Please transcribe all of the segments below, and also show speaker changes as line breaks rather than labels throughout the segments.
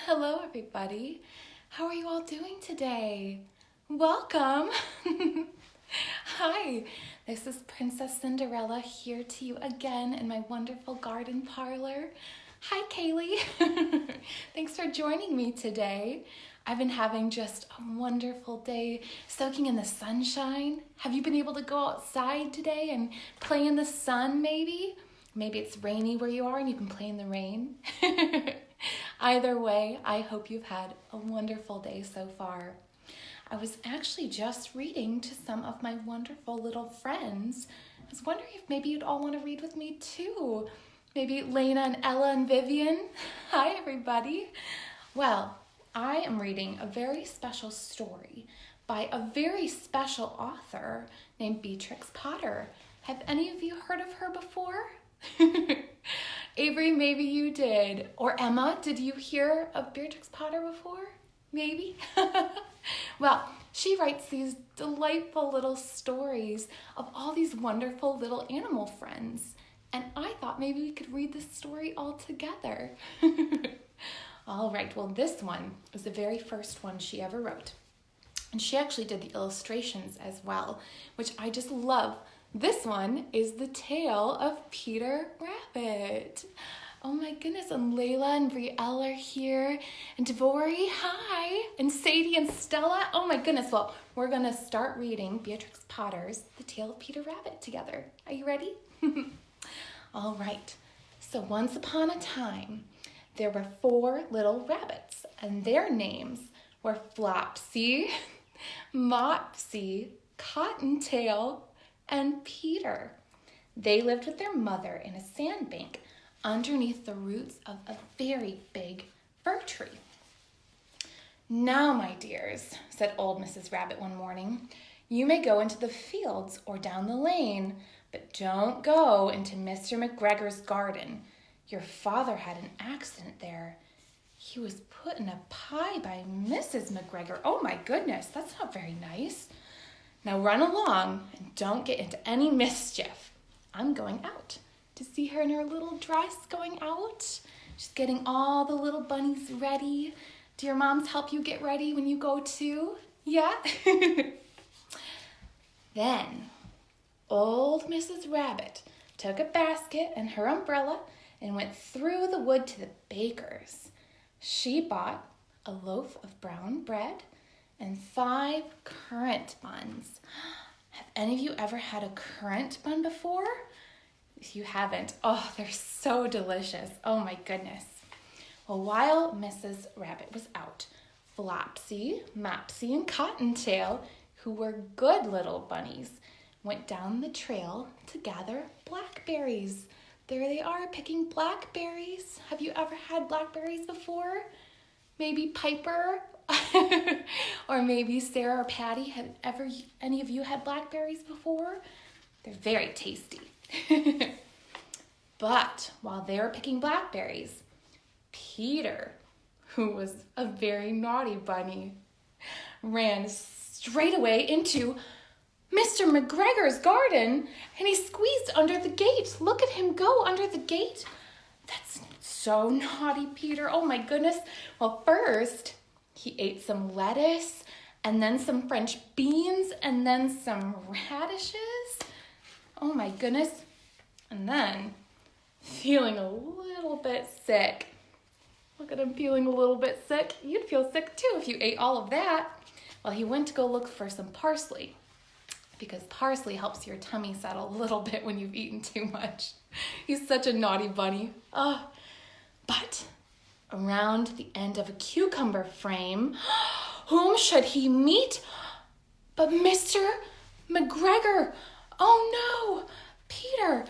Hello, everybody. How are you all doing today? Welcome. Hi, this is Princess Cinderella here to you again in my wonderful garden parlor. Hi, Kaylee. Thanks for joining me today. I've been having just a wonderful day soaking in the sunshine. Have you been able to go outside today and play in the sun maybe? Maybe it's rainy where you are and you can play in the rain. Either way, I hope you've had a wonderful day so far. I was actually just reading to some of my wonderful little friends. I was wondering if maybe you'd all want to read with me too. Maybe Lena and Ella and Vivian. Hi, everybody. Well, I am reading a very special story by a very special author named Beatrix Potter. Have any of you heard of her before? Avery, maybe you did. Or Emma, did you hear of Beatrix Potter before? Maybe. Well, she writes these delightful little stories of all these wonderful little animal friends. And I thought maybe we could read this story all together. All right, well, this one was the very first one she ever wrote. And she actually did the illustrations as well, which I just love. This one is The Tale of Peter Rabbit. Oh my goodness, and Layla and Brielle are here, and Devori, hi, and Sadie and Stella. Oh my goodness, well, we're gonna start reading Beatrix Potter's The Tale of Peter Rabbit together. Are you ready? All right, so once upon a time, there were 4 little rabbits, and their names were Flopsy, Mopsy, Cottontail, and Peter. They lived with their mother in a sandbank underneath the roots of a very big fir tree. "Now, my dears," said old Mrs. Rabbit one morning, "you may go into the fields or down the lane, but don't go into Mr. McGregor's garden. Your father had an accident there. He was put in a pie by Mrs. McGregor. Oh my goodness, that's not very nice. Now run along and don't get into any mischief." I'm going out to see her in her little dress going out. She's getting all the little bunnies ready. Do your moms help you get ready when you go too? Yeah? Then old Mrs. Rabbit took a basket and her umbrella and went through the wood to the baker's. She bought a loaf of brown bread and 5 currant buns. Have any of you ever had a currant bun before? If you haven't, oh, they're so delicious. Oh my goodness. Well, while Mrs. Rabbit was out, Flopsy, Mopsy, and Cottontail, who were good little bunnies, went down the trail to gather blackberries. There they are, picking blackberries. Have you ever had blackberries before? Maybe Piper? Or maybe Sarah or Patty. Have any of you had blackberries before? They're very tasty. But while they were picking blackberries, Peter, who was a very naughty bunny, ran straight away into Mr. McGregor's garden, and he squeezed under the gate. Look at him go under the gate. That's so naughty, Peter. Oh my goodness. Well, first, he ate some lettuce, and then some French beans, and then some radishes. Oh my goodness. And then, feeling a little bit sick. Look at him feeling a little bit sick. You'd feel sick too if you ate all of that. Well, he went to go look for some parsley, because parsley helps your tummy settle a little bit when you've eaten too much. He's such a naughty bunny. But around the end of a cucumber frame, whom should he meet but Mr. McGregor? Oh no, Peter!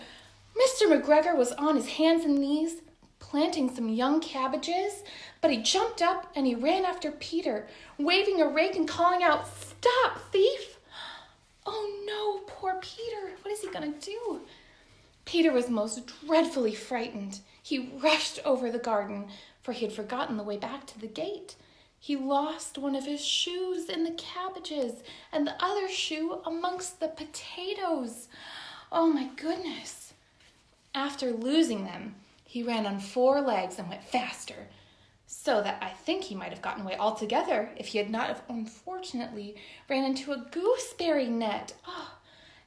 Mr. McGregor was on his hands and knees planting some young cabbages, but he jumped up and he ran after Peter, waving a rake and calling out, "Stop, thief!" Oh no, poor Peter. What is he gonna do? Peter was most dreadfully frightened. He rushed over the garden, for he had forgotten the way back to the gate. He lost one of his shoes in the cabbages and the other shoe amongst the potatoes. Oh my goodness. After losing them, he ran on 4 legs and went faster. so that I think he might have gotten away altogether if he had not have unfortunately ran into a gooseberry net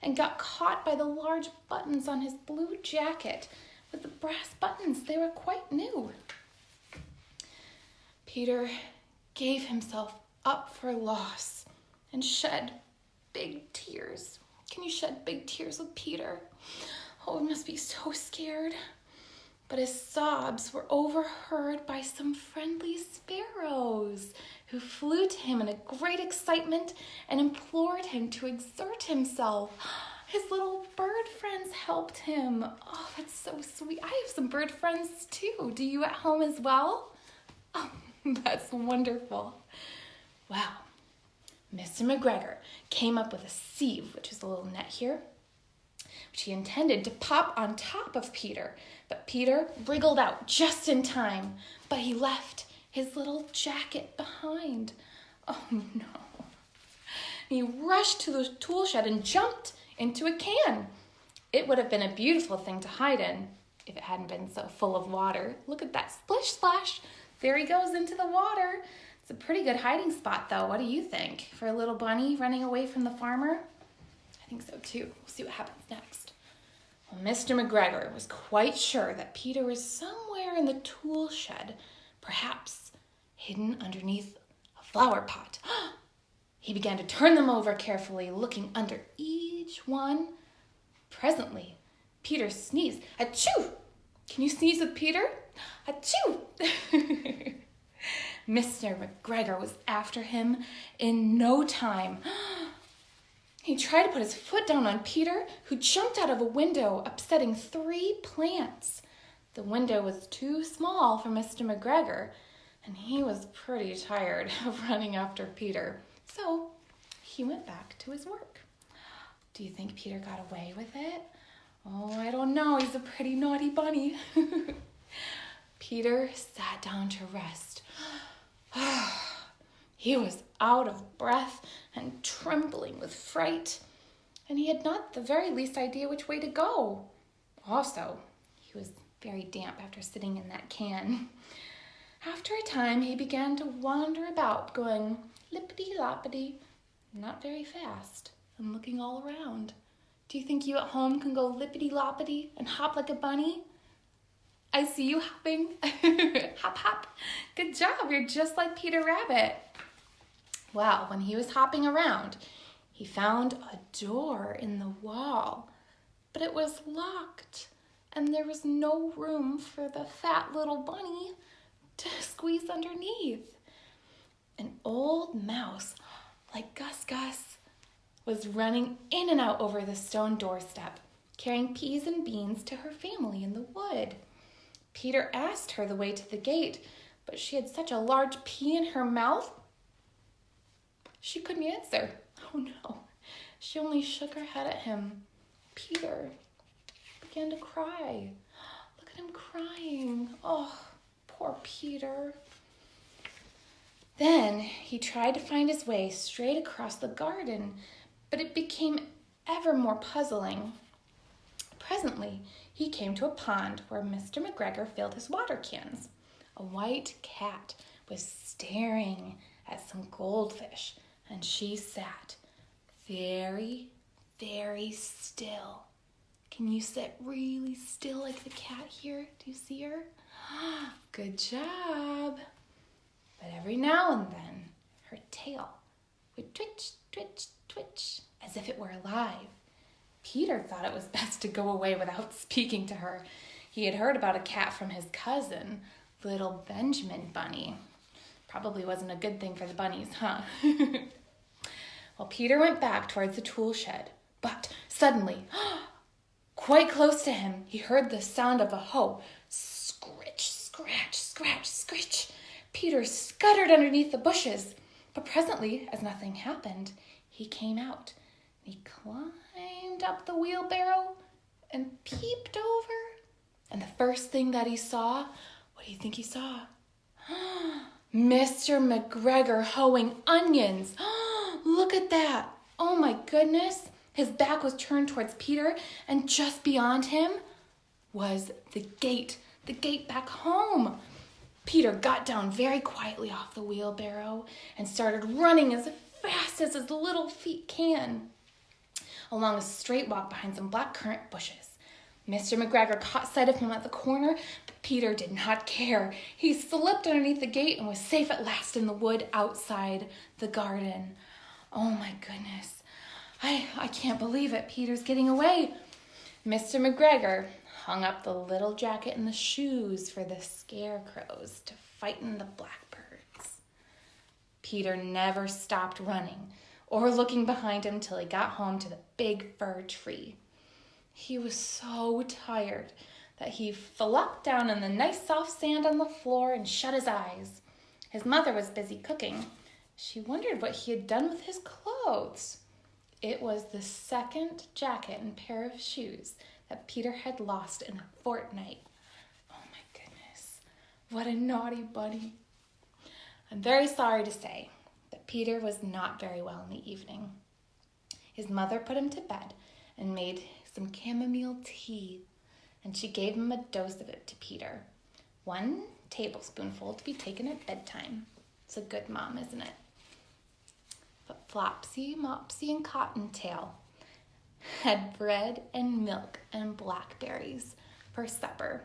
and got caught by the large buttons on his blue jacket with the brass buttons. They were quite new. Peter gave himself up for loss and shed big tears. Can you shed big tears with Peter? Oh, he must be so scared. But his sobs were overheard by some friendly sparrows who flew to him in a great excitement and implored him to exert himself. His little bird friends helped him. Oh, that's so sweet. I have some bird friends too. Do you at home as well? Oh, that's wonderful. Well, Mr. McGregor came up with a sieve, which is a little net here, which he intended to pop on top of Peter. But Peter wriggled out just in time, but he left his little jacket behind. Oh no. He rushed to the tool shed and jumped into a can. It would have been a beautiful thing to hide in if it hadn't been so full of water. Look at that, splish splash. There he goes into the water. It's a pretty good hiding spot though. What do you think? For a little bunny running away from the farmer? I think so too. We'll see what happens next. Well, Mr. McGregor was quite sure that Peter was somewhere in the tool shed, perhaps hidden underneath a flower pot. He began to turn them over carefully, looking under each one. Presently, Peter sneezed. Achoo! Can you sneeze with Peter? Achoo! Mr. McGregor was after him in no time. He tried to put his foot down on Peter, who jumped out of a window, upsetting 3 plants. The window was too small for Mr. McGregor, and he was pretty tired of running after Peter. So he went back to his work. Do you think Peter got away with it? Oh, I don't know. He's a pretty naughty bunny. Peter sat down to rest. He was out of breath and trembling with fright, and he had not the very least idea which way to go. Also, he was very damp after sitting in that can. After a time, he began to wander about, going lippity-loppity, not very fast, and looking all around. Do you think you at home can go lippity-loppity and hop like a bunny? I see you hopping. Hop, hop. Good job. You're just like Peter Rabbit. Well, when he was hopping around, he found a door in the wall, but it was locked, and there was no room for the fat little bunny to squeeze underneath. An old mouse, like Gus Gus, was running in and out over the stone doorstep, carrying peas and beans to her family in the wood. Peter asked her the way to the gate, but she had such a large pea in her mouth, she couldn't answer. Oh no, she only shook her head at him. Peter began to cry. Look at him crying. Oh, poor Peter. Then he tried to find his way straight across the garden, but it became ever more puzzling. Presently, he came to a pond where Mr. McGregor filled his water cans. A white cat was staring at some goldfish, and she sat very, very still. Can you sit really still like the cat here? Do you see her? Good job. But every now and then, her tail would twitch, twitch, twitch, as if it were alive. Peter thought it was best to go away without speaking to her. He had heard about a cat from his cousin, little Benjamin Bunny. Probably wasn't a good thing for the bunnies, huh? Well, Peter went back towards the tool shed, but suddenly, quite close to him, he heard the sound of a hoe. Scritch, scratch, scratch, scritch. Peter scuttered underneath the bushes, but presently, as nothing happened, he came out. He climbed up the wheelbarrow and peeped over. And the first thing that he saw, what do you think he saw? Mr. McGregor hoeing onions. Look at that. Oh my goodness. His back was turned towards Peter, and just beyond him was the gate back home. Peter got down very quietly off the wheelbarrow and started running as fast as his little feet can along a straight walk behind some blackcurrant bushes. Mr. McGregor caught sight of him at the corner, but Peter did not care. He slipped underneath the gate and was safe at last in the wood outside the garden. Oh my goodness. I can't believe it. Peter's getting away. Mr. McGregor hung up the little jacket and the shoes for the scarecrows to frighten the blackbirds. Peter never stopped running or looking behind him till he got home to the big fir tree. He was so tired that he flopped down in the nice soft sand on the floor and shut his eyes. His mother was busy cooking. She wondered what he had done with his clothes. It was the second jacket and pair of shoes that Peter had lost in a fortnight. Oh my goodness, what a naughty bunny. I'm very sorry to say that Peter was not very well in the evening. His mother put him to bed and made some chamomile tea, and she gave him a dose of it to Peter. 1 tablespoonful to be taken at bedtime. It's a good mom, isn't it? But Flopsy, Mopsy, and Cottontail had bread and milk and blackberries for supper.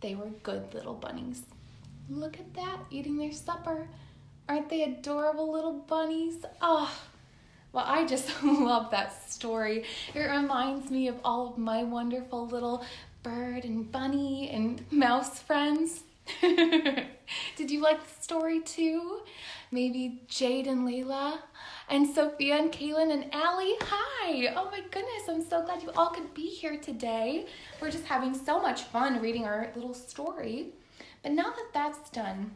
They were good little bunnies. Look at that, eating their supper. Aren't they adorable little bunnies? Oh, well, I just love that story. It reminds me of all of my wonderful little bird and bunny and mouse friends. Did you like the story too? Maybe Jade and Layla and Sophia and Kaylin and Allie. Hi! Oh my goodness, I'm so glad you all could be here today. We're just having so much fun reading our little story. But now that that's done,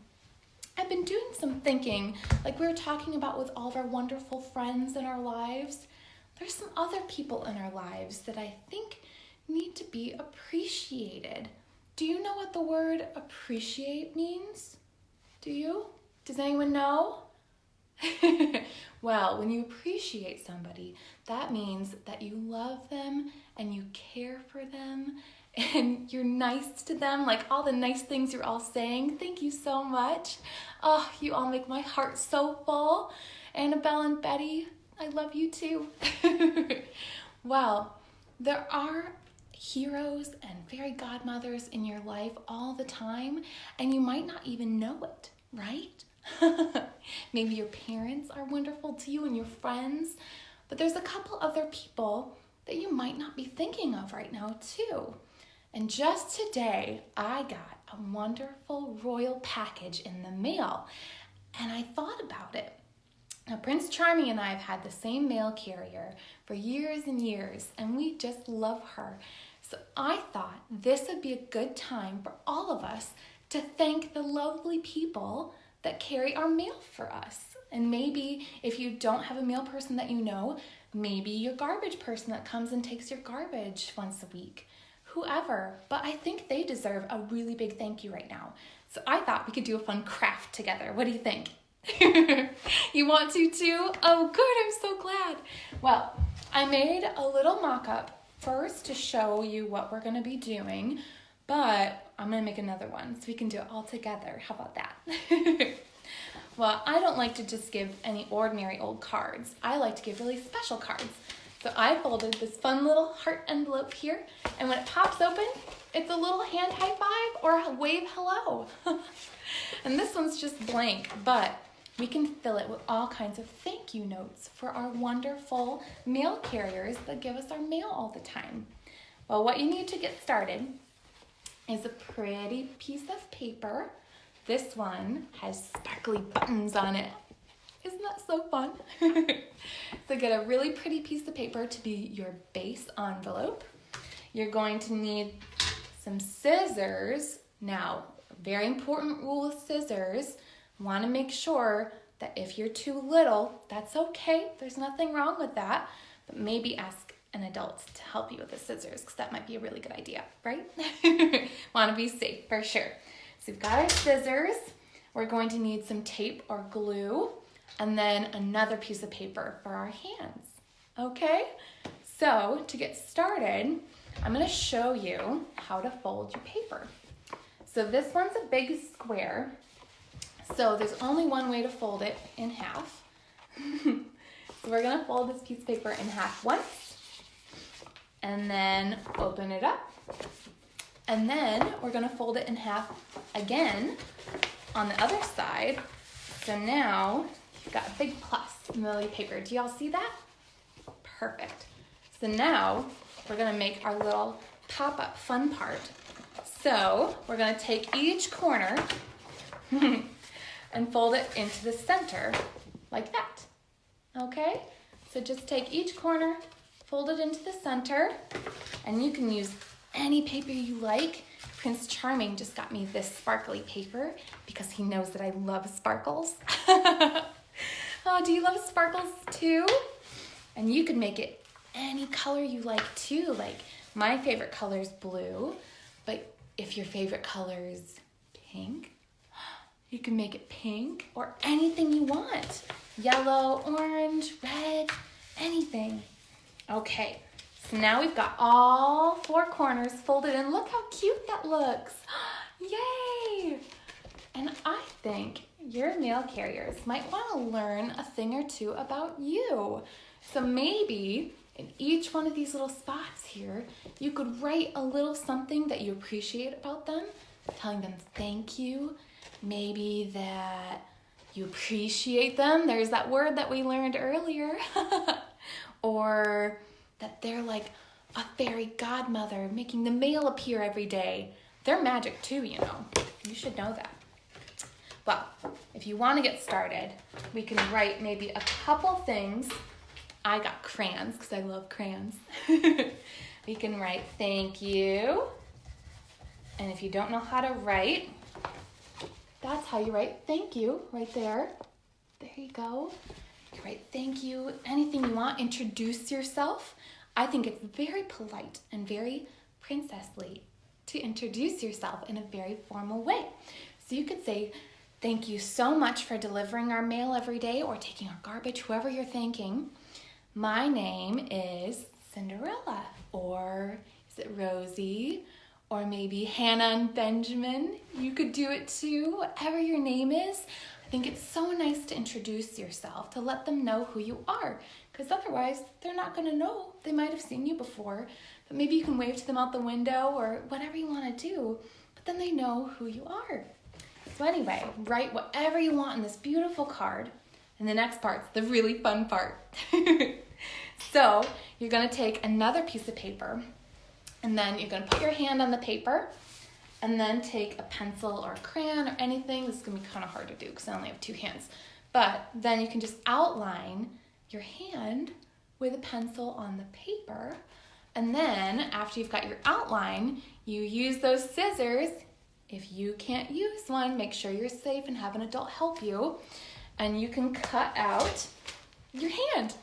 I've been doing some thinking, like we were talking about with all of our wonderful friends in our lives. There's some other people in our lives that I think need to be appreciated. Do you know what the word appreciate means? Do you? Does anyone know? Well, when you appreciate somebody, that means that you love them and you care for them and you're nice to them, like all the nice things you're all saying. Thank you so much. Oh, you all make my heart so full. Annabelle and Betty, I love you too. Well, there are heroes and fairy godmothers in your life all the time, and you might not even know it, right? Maybe your parents are wonderful to you and your friends, but there's a couple other people that you might not be thinking of right now too. And just today, I got a wonderful royal package in the mail, and I thought about it. Now, Prince Charming and I have had the same mail carrier for years and years, and we just love her. So I thought this would be a good time for all of us to thank the lovely people that carry our mail for us. And maybe if you don't have a mail person that you know, maybe your garbage person that comes and takes your garbage once a week. Whoever, but I think they deserve a really big thank you right now. So I thought we could do a fun craft together. What do you think? You want to too? Oh, good, I'm so glad. Well, I made a little mock-up first to show you what we're gonna be doing, but I'm gonna make another one so we can do it all together. How about that? Well, I don't like to just give any ordinary old cards. I like to give really special cards. So I folded this fun little heart envelope here, and when it pops open, it's a little hand high five or a wave hello. And this one's just blank, but we can fill it with all kinds of thank you notes for our wonderful mail carriers that give us our mail all the time. Well, what you need to get started is a pretty piece of paper. This one has sparkly buttons on it. Isn't that so fun? So get a really pretty piece of paper to be your base envelope. You're going to need some scissors. Now, very important rule with scissors. Want to make sure that if you're too little, that's okay. There's nothing wrong with that. But maybe ask an adult to help you with the scissors, because that might be a really good idea, right? Want to be safe for sure. So we've got our scissors. We're going to need some tape or glue, and then another piece of paper for our hands. Okay? So to get started, I'm going to show you how to fold your paper. So this one's a big square. So there's only one way to fold it in half. So we're gonna fold this piece of paper in half once, and then open it up. And then we're gonna fold it in half again on the other side. So now you've got a big plus in the middle of your paper. Do y'all see that? Perfect. So now we're gonna make our little pop-up fun part. So we're gonna take each corner and fold it into the center like that. Okay? So just take each corner, fold it into the center, and you can use any paper you like. Prince Charming just got me this sparkly paper because he knows that I love sparkles. Oh, do you love sparkles too? And you can make it any color you like too. Like my favorite color is blue, but if your favorite color is pink, you can make it pink or anything you want. Yellow, orange, red, anything. Okay, so now we've got all four corners folded in. Look how cute that looks. Yay! And I think your mail carriers might want to learn a thing or two about you. So maybe in each one of these little spots here, you could write a little something that you appreciate about them, telling them thank you, maybe that you appreciate them. There's that word that we learned earlier. Or that they're like a fairy godmother making the mail appear every day. They're magic too, you know. You should know that. Well, if you want to get started, we can write maybe a couple things. I got crayons because I love crayons. We can write thank you. And if you don't know how to write, that's how you write thank you right there. There you go. You write thank you, anything you want. Introduce yourself. I think it's very polite and very princessly to introduce yourself in a very formal way. So you could say, thank you so much for delivering our mail every day or taking our garbage, whoever you're thanking. My name is Cinderella, or is it Rosie? Or maybe Hannah and Benjamin. You could do it too, whatever your name is. I think it's so nice to introduce yourself, to let them know who you are, because otherwise they're not going to know. They might have seen you before, but maybe you can wave to them out the window or whatever you want to do, but then they know who you are. So anyway, write whatever you want in this beautiful card, and the next part's the really fun part. So you're going to take another piece of paper, and then you're going to put your hand on the paper, and then take a pencil or a crayon or anything. This is going to be kind of hard to do because I only have two hands. But then you can just outline your hand with a pencil on the paper. And then after you've got your outline, you use those scissors. If you can't use one, make sure you're safe and have an adult help you. And you can cut out your hand.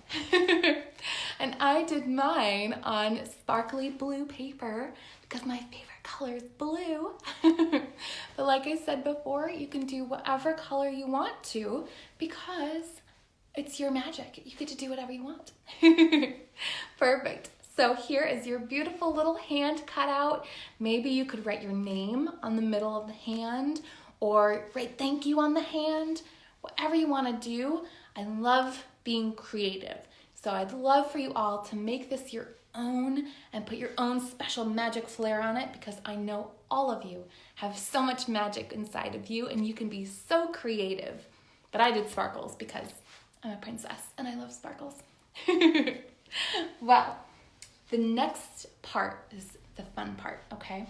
And I did mine on sparkly blue paper because my favorite color is blue. But like I said before, you can do whatever color you want to because it's your magic. You get to do whatever you want. Perfect. So here is your beautiful little hand cut out. Maybe you could write your name on the middle of the hand or write thank you on the hand. Whatever you want to do. I love being creative. So I'd love for you all to make this your own and put your own special magic flair on it because I know all of you have so much magic inside of you and you can be so creative. But I did sparkles because I'm a princess and I love sparkles. Well, the next part is the fun part, okay?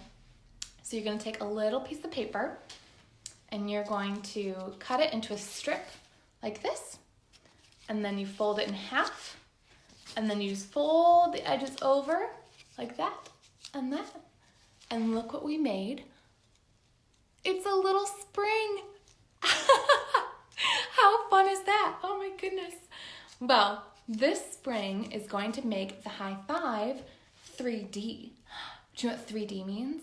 So you're going to take a little piece of paper and you're going to cut it into a strip like this. And then you fold it in half. And then you just fold the edges over like that and that. And look what we made. It's a little spring. How fun is that? Oh my goodness. Well, this spring is going to make the high five 3D. Do you know what 3D means?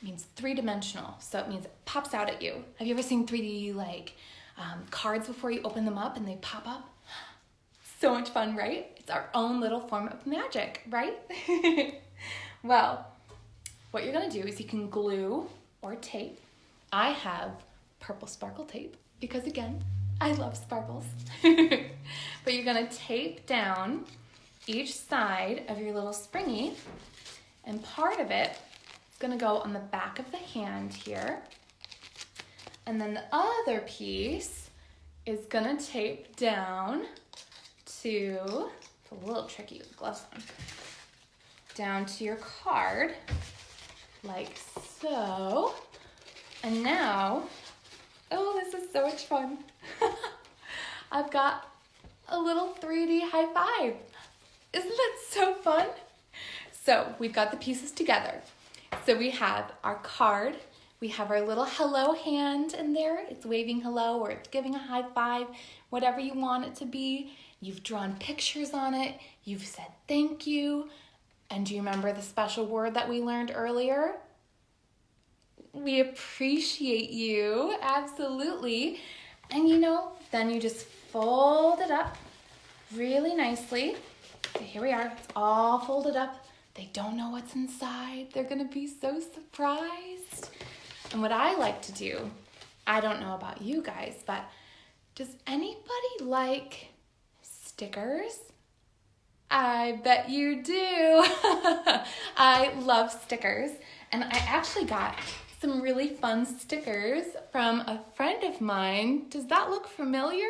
It means three-dimensional. So it means it pops out at you. Have you ever seen 3D like cards before you open them up and they pop up? So much fun, right? It's our own little form of magic, right? Well, what you're gonna do is you can glue or tape I have purple sparkle tape because, again, I love sparkles. But you're going to tape down each side of your little springy, and part of it is going to go on the back of the hand here. And then the other piece is going to tape down to, it's a little tricky with gloves on, down to your card, like so. And now, oh, this is so much fun. I've got a little 3D high five. Isn't that so fun? So we've got the pieces together. So we have our card, we have our little hello hand in there. It's waving hello or it's giving a high five, whatever you want it to be. You've drawn pictures on it. You've said thank you. And do you remember the special word that we learned earlier? We appreciate you, absolutely. And then you just fold it up really nicely. So here we are, it's all folded up. They don't know what's inside. They're gonna be so surprised. And what I like to do, I don't know about you guys, but does anybody like stickers? I bet you do. I love stickers. And I actually got some really fun stickers from a friend of mine. Does that look familiar?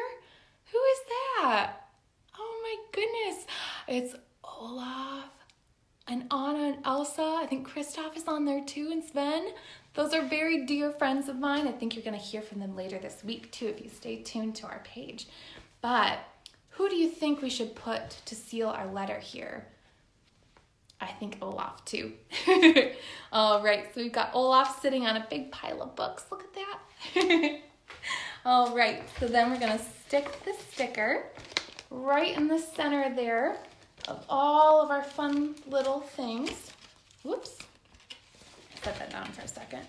Who is that? Oh my goodness. It's Olaf and Anna and Elsa. I think Kristoff is on there too, and Sven. Those are very dear friends of mine. I think you're gonna hear from them later this week too if you stay tuned to our page. But who do you think we should put to seal our letter here? I think Olaf too. All right, so we've got Olaf sitting on a big pile of books. Look at that. All right, so then we're gonna stick the sticker right in the center there of all of our fun little things. Whoops, set that down for a second.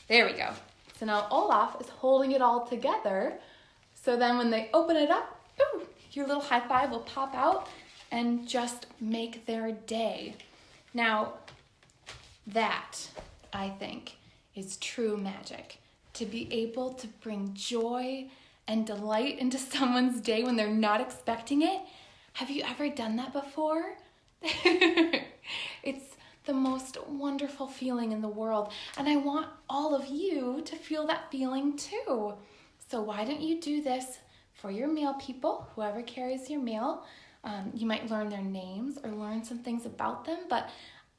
There we go. So now Olaf is holding it all together. So then when they open it up, ooh, your little high five will pop out and just make their day. Now, that, I think, is true magic. To be able to bring joy and delight into someone's day when they're not expecting it. Have you ever done that before? It's the most wonderful feeling in the world, and I want all of you to feel that feeling too. So why don't you do this for your mail people, whoever carries your mail. You might learn their names or learn some things about them, but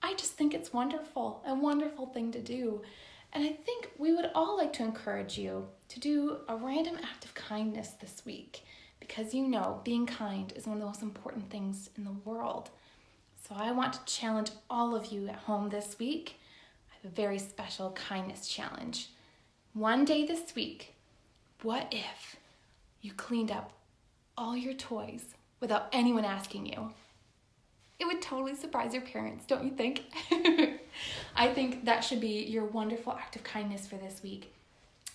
I just think it's wonderful, a wonderful thing to do. And I think we would all like to encourage you to do a random act of kindness this week, because being kind is one of the most important things in the world. So I want to challenge all of you at home this week. I have a very special kindness challenge. One day this week, what if you cleaned up all your toys without anyone asking you? It would totally surprise your parents, don't you think? I think that should be your wonderful act of kindness for this week.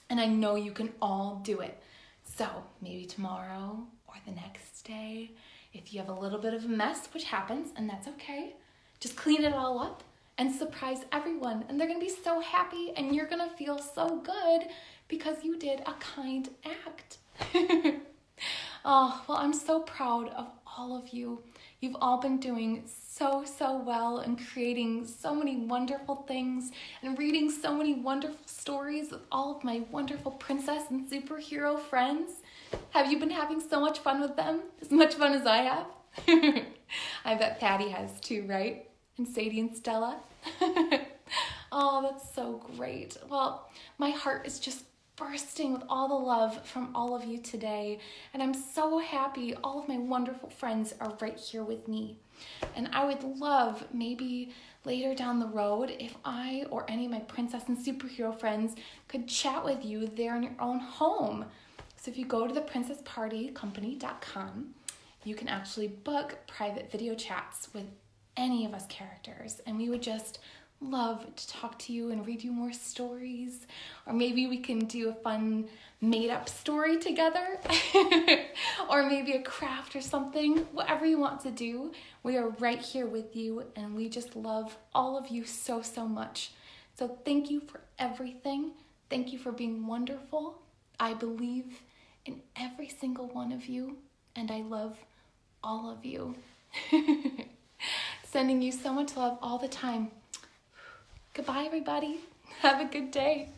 And I know you can all do it. So maybe tomorrow or the next day, if you have a little bit of a mess, which happens, and that's okay, just clean it all up and surprise everyone. And they're gonna be so happy and you're gonna feel so good because you did a kind act. Oh, well, I'm so proud of all of you. You've all been doing so well and creating so many wonderful things and reading so many wonderful stories with all of my wonderful princess and superhero friends. Have you been having so much fun with them? As much fun as I have? I bet Patty has too, right? And Sadie and Stella. Oh, that's so great. Well, my heart is just bursting with all the love from all of you today. And I'm so happy all of my wonderful friends are right here with me. And I would love maybe later down the road if I or any of my princess and superhero friends could chat with you there in your own home. So if you go to theprincesspartycompany.com, you can actually book private video chats with any of us characters. And we would just love to talk to you and read you more stories, or maybe we can do a fun made-up story together, or maybe a craft or something. Whatever you want to do, we are right here with you, and we just love all of you so much. So thank you for everything. Thank you for being wonderful. I believe in every single one of you, and I love all of you. Sending you so much love all the time. Goodbye, everybody. Have a good day.